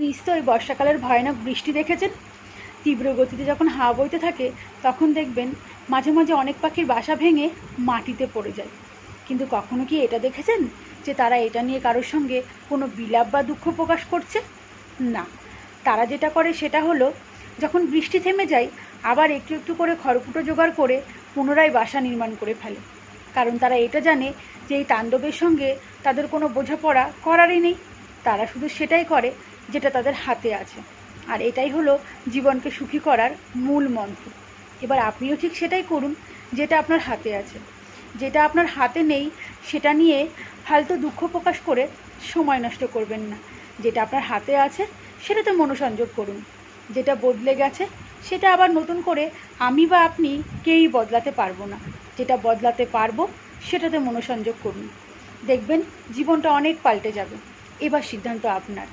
নিশ্চয়ই বর্ষাকালের ভয়ানক বৃষ্টি দেখেছেন। তীব্র গতিতে যখন হাওয়া বইতে থাকে তখন দেখবেন মাঝে মাঝে অনেক পাখির বাসা ভেঙে মাটিতে পড়ে যায়। কিন্তু কখনো কি এটা দেখেছেন যে তারা এটা নিয়ে কারোর সঙ্গে কোনো বিলাপ বা দুঃখ প্রকাশ করছে? না, তারা যেটা করে সেটা হলো যখন বৃষ্টি থেমে যায় আবার একটু একটু করে খড়কুটো জোগাড় করে পুনরায় বাসা নির্মাণ করে ফেলে। কারণ তারা এটা জানে যে এই তাণ্ডবের সঙ্গে তাদের কোনো বোঝাপড়া করারই নেই। তারা শুধু সেটাই করে যেটা তাদের হাতে আছে, আর এটাই হলো জীবনকে সুখী করার মূল মন্ত্র। এবার আপনিও ঠিক সেটাই করুন যেটা আপনার হাতে আছে। যেটা আপনার হাতে নেই সেটা নিয়ে ফালতু দুঃখ প্রকাশ করে সময় নষ্ট করবেন না। যেটা আপনার হাতে আছে সেটাতে মনোসংযোগ করুন। যেটা বদলে গেছে সেটা আবার নতুন করে আমি বা আপনি কেউই বদলাতে পারবো না। যেটা বদলাতে পারবো সেটাতে মনোসংযোগ করুন, দেখবেন জীবনটা অনেক পাল্টে যাবে। এবার সিদ্ধান্ত আপনার।